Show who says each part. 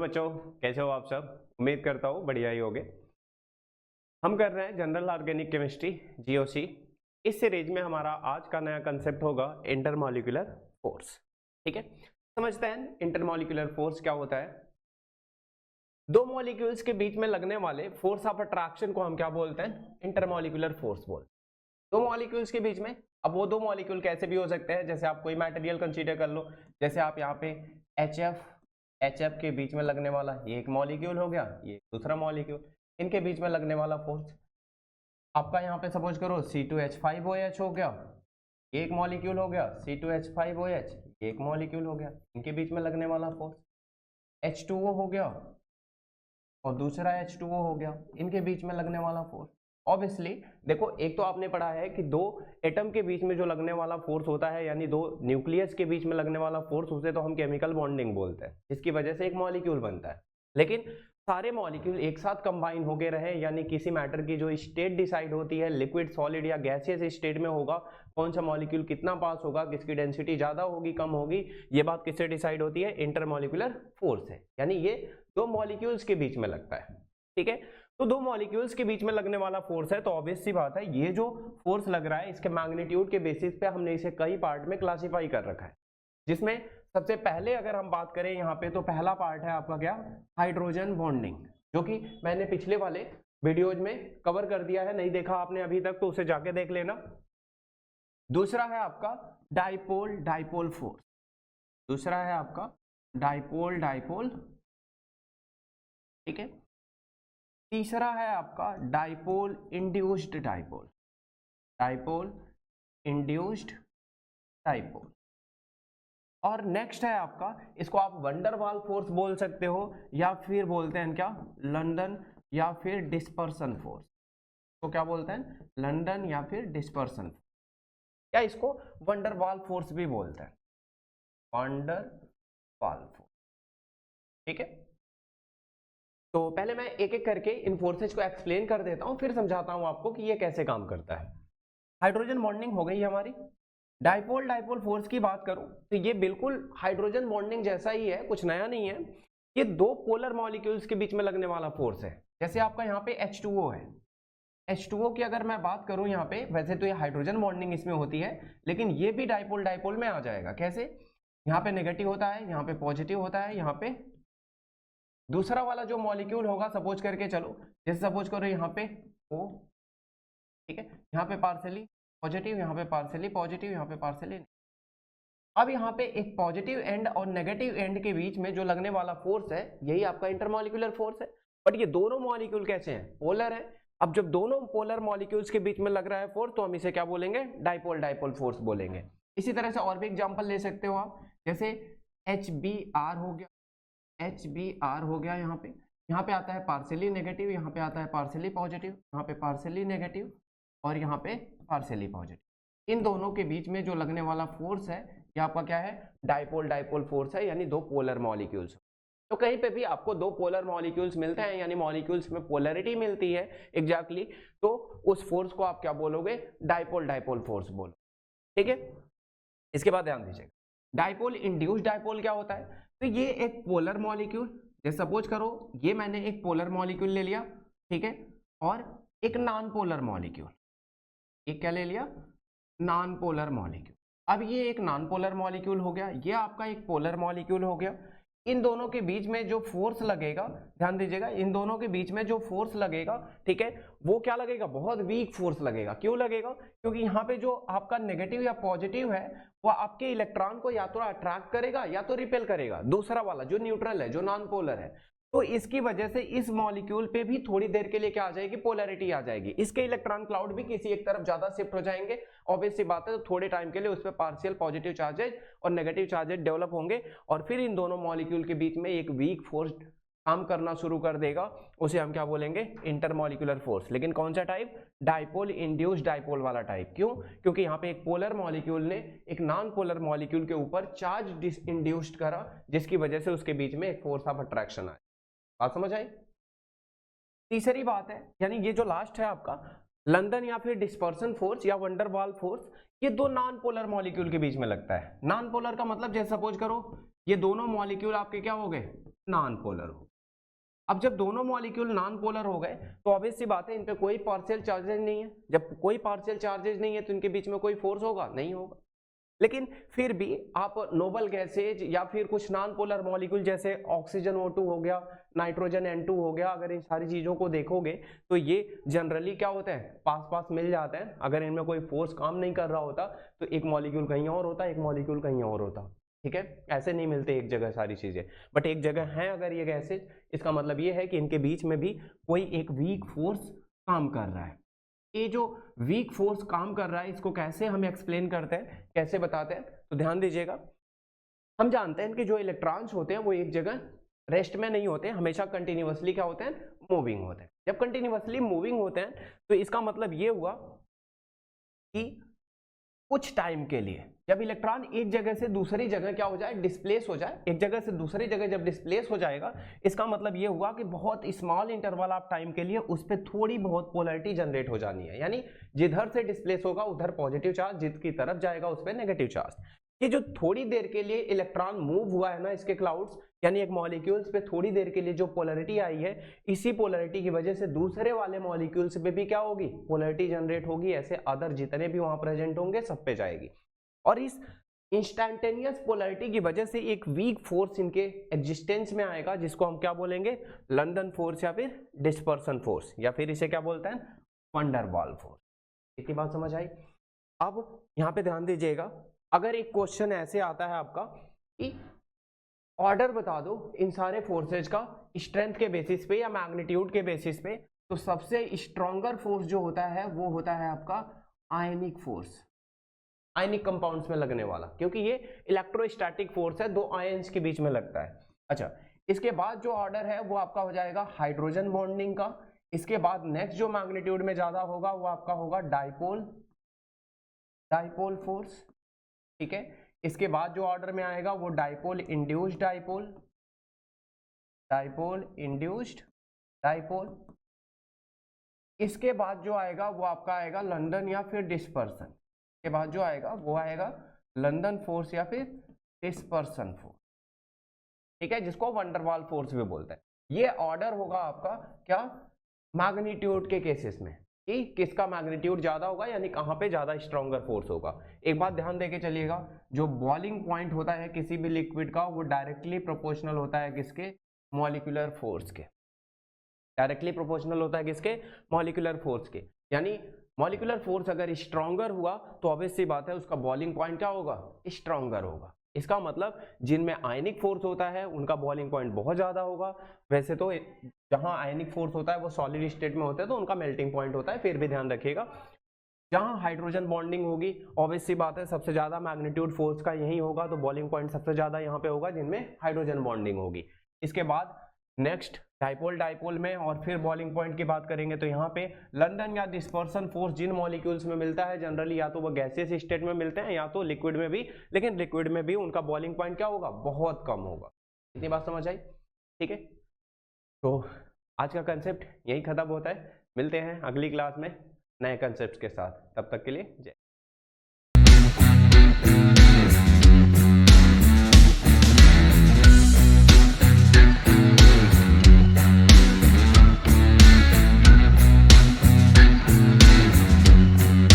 Speaker 1: बच्चों, कैसे हो आप सब? उम्मीद करता हूँ बढ़िया ही होगे। हम कर रहे हैं जनरल ऑर्गेनिक केमिस्ट्री जीओसी। इस सीरीज में हमारा आज का नया कंसेप्ट होगा इंटरमॉलिक्यूलर फोर्स। ठीक है, समझते हैं इंटरमॉलिक्यूलर फोर्स क्या होता है। दो मॉलिक्यूल्स के बीच में लगने वाले फोर्स ऑफ अट्रैक्शन को हम क्या बोलते हैं? इंटरमॉलिक्यूलर फोर्स बोलते हैं। दो मॉलिक्यूल्स के बीच में, अब वो दो मॉलिक्यूल कैसे भी हो सकते हैं, जैसे आप कोई मटेरियल कंसीडर कर लो, जैसे आप यहाँ पे एच एफ के बीच में लगने वाला ये एक मॉलिक्यूल हो गया, ये दूसरा मॉलिक्यूल, इनके बीच में लगने वाला फोर्स आपका यहाँ पे सपोज करो C2H5OH हो गया, ये एक मॉलिक्यूल हो गया, C2H5OH ये एक मॉलिक्यूल हो गया, इनके बीच में लगने वाला फोर्स H2O हो गया और दूसरा H2O हो गया, इनके बीच में लगने वाला फोर्स। ऑब्वियसली देखो, एक तो आपने पढ़ा है कि दो एटम के बीच में जो लगने वाला फोर्स होता है, यानी दो न्यूक्लियस के बीच में लगने वाला फोर्स, उसे तो हम केमिकल बॉन्डिंग बोलते हैं, जिसकी वजह से एक मॉलिक्यूल बनता है। लेकिन सारे मॉलिक्यूल एक साथ कंबाइन हो गए रहे, यानी किसी मैटर की जो स्टेट डिसाइड होती है, लिक्विड, सॉलिड या गैसियस स्टेट में होगा, कौन सा मॉलिक्यूल कितना पास होगा, किसकी डेंसिटी ज्यादा होगी कम होगी, ये बात किससे डिसाइड होती है? इंटरमॉलिक्यूलर फोर्स है, यानी ये दो मॉलिक्यूल्स के बीच में लगता है। ठीक है, तो दो मॉलिक्यूल्स के बीच में लगने वाला फोर्स है, तो ऑब्वियस सी बात है ये जो फोर्स लग रहा है इसके मैग्नीट्यूड के बेसिस पे हमने इसे कई पार्ट में क्लासिफाई कर रखा है, जिसमें सबसे पहले अगर हम बात करें यहाँ पे, तो पहला पार्ट है आपका क्या? हाइड्रोजन बॉन्डिंग, जो कि मैंने पिछले वाले वीडियोज में कवर कर दिया है, नहीं देखा आपने अभी तक तो उसे जाके देख लेना। दूसरा है आपका डाइपोल डाइपोल फोर्स, दूसरा है आपका डाइपोल डाइपोल, ठीक है। तीसरा है आपका dipole induced dipole, dipole induced dipole. और नेक्स्ट है आपका, इसको आप वंडर वाल फोर्स बोल सकते हो, या फिर बोलते हैं क्या? लंदन या फिर डिस्पर्सन फोर्स। तो क्या बोलते हैं? लंदन या फिर डिस्पर्सन, या इसको वंडर वाल फोर्स भी बोलते हैं, वंडर वाल फोर्स। ठीक है, तो पहले मैं एक एक करके इन फोर्सेज को एक्सप्लेन कर देता हूं, फिर समझाता हूं आपको कि ये कैसे काम करता है। हाइड्रोजन बॉन्डिंग हो गई हमारी। डाइपोल डाइपोल फोर्स की बात करूं तो ये बिल्कुल हाइड्रोजन बॉन्डिंग जैसा ही है, कुछ नया नहीं है। ये दो पोलर मॉलिक्यूल्स के बीच में लगने वाला फोर्स है। जैसे आपका यहाँ पे H2O है, H2O की अगर मैं बात करूं यहाँ पे, वैसे तो ये हाइड्रोजन बॉन्डिंग इसमें होती है, लेकिन ये भी डाइपोल डाइपोल में आ जाएगा। कैसे? यहाँ पे नेगेटिव होता है, यहाँ पे पॉजिटिव होता है, यहाँ पे दूसरा वाला जो मॉलिक्यूल होगा, सपोज करके चलो, जैसे सपोज करो यहाँ पे O, ठीक है, यहाँ पे पार्शियली पॉजिटिव, यहाँ पे पार्शियली पॉजिटिव, यहाँ पे पार्शियली। अब यहाँ पे एक पॉजिटिव एंड और नेगेटिव एंड के बीच में जो लगने वाला फोर्स है, यही आपका इंटरमॉलिक्यूलर फोर्स है। बट ये दोनों मॉलिक्यूल कैसे हैं? पोलर है। अब जब दोनों पोलर मॉलिक्यूल्स के बीच में लग रहा है फोर्स, तो हम इसे क्या बोलेंगे? डाइपोल डाइपोल फोर्स बोलेंगे। इसी तरह से और भी एग्जांपल ले सकते हो आप, जैसे HBr हो गया, HBr हो गया, यहाँ पे आता है पार्शियली नेगेटिव, यहाँ पे आता है पार्शियली पॉजिटिव, यहाँ पे पार्शियली नेगेटिव और यहाँ पे पार्शियली पॉजिटिव। इन दोनों के बीच में जो लगने वाला फोर्स है, ये आपका क्या है? डाइपोल डाइपोल फोर्स है, यानी दो पोलर मॉलिक्यूल्स। तो कहीं पे भी आपको दो पोलर मॉलिक्यूल्स मिलते हैं, यानी मॉलिक्यूल्स में पोलैरिटी मिलती है एग्जैक्टली, तो उस फोर्स को आप क्या बोलोगे? डाइपोल डाइपोल फोर्स बोलो। ठीक है, इसके बाद ध्यान दीजिएगा, डाइपोल इंड्यूस्ड डाइपोल क्या होता है? तो ये एक पोलर मॉलिक्यूल, जैसे सपोज करो ये मैंने एक पोलर मॉलिक्यूल ले लिया, ठीक है, और एक नॉन पोलर मॉलिक्यूल, एक क्या ले लिया? Non polar molecule. अब ये एक नॉन पोलर मॉलिक्यूल हो गया, ये आपका एक पोलर मॉलिक्यूल हो गया। इन दोनों के बीच में जो फोर्स लगेगा, ध्यान दीजिएगा, इन दोनों के बीच में जो फोर्स लगेगा, ठीक है, वो क्या लगेगा? बहुत वीक फोर्स लगेगा। क्यों लगेगा? क्योंकि यहाँ पे जो आपका नेगेटिव या पॉजिटिव है, वो आपके इलेक्ट्रॉन को या तो अट्रैक्ट करेगा या तो रिपेल करेगा। दूसरा वाला जो न्यूट्रल है, जो नॉन पोलर है, तो इसकी वजह से इस मॉलिक्यूल पे भी थोड़ी देर के लिए क्या आ जाएगी? पोलैरिटी आ जाएगी। इसके इलेक्ट्रॉन क्लाउड भी किसी एक तरफ ज्यादा शिफ्ट हो जाएंगे, ऑब्वियस सी बात है। तो थोड़े टाइम के लिए उस पर पार्शियल पॉजिटिव चार्जेज और नेगेटिव चार्जेज डेवलप होंगे, और फिर इन दोनों मॉलिक्यूल के बीच में एक वीक फोर्स काम करना शुरू कर देगा, उसे हम क्या बोलेंगे? Intermolecular force. लेकिन कौन सा टाइप? डाइपोल इंड्यूस्ड डाइपोल वाला टाइप। क्यों? क्योंकि यहाँ पे एक पोलर मॉलिक्यूल ने एक नॉन पोलर मॉलिक्यूल के ऊपर चार्ज इंड्यूस्ड करा, जिसकी वजह से उसके बीच में एक फोर्स ऑफ अट्रैक्शन आया। बात समझ आई? तीसरी बात है, यानी ये जो लास्ट है आपका लंदन या फिर डिस्पर्सन फोर्स या वंडर वाल फोर्स, ये दो नॉन पोलर मॉलिक्यूल के बीच में लगता है। नॉन पोलर का मतलब, जैसे सपोज करो ये दोनों मॉलिक्यूल आपके क्या हो गए, नॉन पोलर हो। अब जब दोनों मॉलिक्यूल नॉन पोलर हो गए तो ऑब्वियस सी बात है इन पे कोई पार्शियल चार्जेस नहीं है। जब कोई पार्शियल चार्जेस नहीं है तो इनके बीच में कोई फोर्स होगा, नहीं होगा। लेकिन फिर भी आप नोबल गैसेज या फिर कुछ नॉन पोलर मॉलिक्यूल जैसे ऑक्सीजन O2 हो गया, नाइट्रोजन N2 हो गया, अगर इन सारी चीजों को देखोगे तो ये जनरली क्या होते हैं, पास पास मिल जाते हैं। अगर इनमें कोई फोर्स काम नहीं कर रहा होता तो एक मॉलिक्यूल कहीं और होता, एक मॉलिक्यूल कहीं और होता, ठीक है। ऐसे नहीं मिलते एक जगह सारी चीजें, बट एक जगह है अगर ये गैसेज, इसका मतलब ये है कि इनके बीच में भी कोई एक वीक फोर्स काम कर रहा है। ये जो वीक फोर्स काम कर रहा है इसको कैसे हम एक्सप्लेन करते हैं, कैसे बताते हैं, तो ध्यान दीजिएगा। हम जानते हैं कि जो इलेक्ट्रॉन्स होते हैं वो एक जगह रेस्ट में नहीं होते, हमेशा कंटिन्यूअसली क्या होते हैं, मूविंग होते हैं। जब कंटिन्यूअसली मूविंग होते हैं तो इसका मतलब ये हुआ कि कुछ टाइम के लिए जब इलेक्ट्रॉन एक जगह से दूसरी जगह क्या हो जाए, डिस्प्लेस हो जाए, एक जगह से दूसरी जगह जब डिस्प्लेस हो जाएगा, इसका मतलब ये हुआ कि बहुत स्मॉल इंटरवल ऑफ टाइम के लिए उस पर थोड़ी बहुत पोलैरिटी जनरेट हो जानी है। यानी जिधर से डिस्प्लेस होगा उधर पॉजिटिव चार्ज, जिसकी तरफ जाएगा उस पर नेगेटिव चार्ज। ये जो थोड़ी देर के लिए इलेक्ट्रॉन मूव हुआ है ना, इसके क्लाउड्स यानी एक मॉलिक्यूल्स पे थोड़ी देर के लिए जो पोलैरिटी आई है, इसी पोलैरिटी की वजह से दूसरे वाले मॉलिक्यूल्स पे भी क्या होगी, पोलैरिटी जनरेट होगी। ऐसे अदर जितने भी वहां प्रेजेंट होंगे सब पे जाएगी। और इस इंस्टैंटेनियस पोलैरिटी की वजह से एक वीक फोर्स इनके एग्जिस्टेंस में आएगा, जिसको हम क्या बोलेंगे, लंदन फोर्स या फिर डिस्पर्सन फोर्स, या फिर इसे क्या बोलते हैं, वंडर वॉल फोर्स। इतनी बात समझ आई। अब यहाँ पे ध्यान दीजिएगा, अगर एक क्वेश्चन ऐसे आता है आपका कि ऑर्डर बता दो इन सारे फोर्सेज का स्ट्रेंथ के बेसिस पे या मैग्नीट्यूड के बेसिस पे, तो सबसे स्ट्रॉन्गर फोर्स जो होता है वो होता है आपका आयनिक फोर्स, आयनिक कंपाउंड्स में लगने वाला, क्योंकि ये इलेक्ट्रोस्टैटिक फोर्स है, दो आयंस के बीच में लगता है। अच्छा, इसके बाद जो ऑर्डर है वो आपका हो जाएगा हाइड्रोजन बॉन्डिंग का। इसके बाद नेक्स्ट जो मैग्नीट्यूड में ज्यादा होगा वो आपका होगा डाइपोल फोर्स, ठीक है। इसके बाद जो ऑर्डर में आएगा वो डाइपोल इंड्यूस्ड डाइपोल। इसके बाद जो आएगा वो आपका आएगा लंदन या फिर डिस्पर्सन। के बाद जो आएगा वो आएगा लंदन फोर्स या फिर डिस्पर्सन फोर्स, ठीक है, जिसको वंडरवॉल फोर्स भी बोलते हैं। ये ऑर्डर होगा आपका क्या, मैग्नीट्यूड के केसेस में, कि किसका मैग्नीट्यूड ज्यादा होगा, यानी कहां पे ज्यादा स्ट्रॉन्गर फोर्स होगा। एक बात ध्यान देके चलिएगा, जो बॉइलिंग पॉइंट होता है किसी भी लिक्विड का वो डायरेक्टली प्रोपोर्शनल होता है किसके, मॉलिक्यूलर फोर्स के। डायरेक्टली प्रोपोर्शनल होता है किसके, मॉलिक्यूलर फोर्स के। यानी मॉलिक्यूलर फोर्स अगर स्ट्रॉन्गर हुआ तो ऑब्वियस सी बात है उसका बॉइलिंग पॉइंट क्या होगा, स्ट्रॉन्गर होगा। इसका मतलब जिनमें आयनिक फोर्स होता है उनका बॉइलिंग पॉइंट बहुत ज्यादा होगा। वैसे तो जहां आयनिक फोर्स होता है वो सॉलिड स्टेट में होता है तो उनका मेल्टिंग पॉइंट होता है, फिर भी ध्यान रखिएगा जहां हाइड्रोजन बॉन्डिंग होगी ऑब्वियस सी बात है सबसे ज्यादा मैग्नीट्यूड फोर्स का यही होगा, तो बॉइलिंग पॉइंट सबसे ज्यादा यहाँ पे होगा जिनमें हाइड्रोजन बॉन्डिंग होगी। इसके बाद नेक्स्ट डाइपोल में, और फिर बॉइलिंग पॉइंट की बात करेंगे तो यहाँ पे लंदन या डिस्पर्सन फोर्स जिन मॉलिक्यूल्स में मिलता है जनरली, या तो वो गैसियस स्टेट में मिलते हैं या तो लिक्विड में भी, लेकिन लिक्विड में भी उनका बॉइलिंग पॉइंट क्या होगा, बहुत कम होगा। इतनी बात समझ आई, ठीक है। तो आज का कंसेप्ट यही खत्म होता है, मिलते हैं अगली क्लास में नए कंसेप्ट के साथ, तब तक के लिए जय।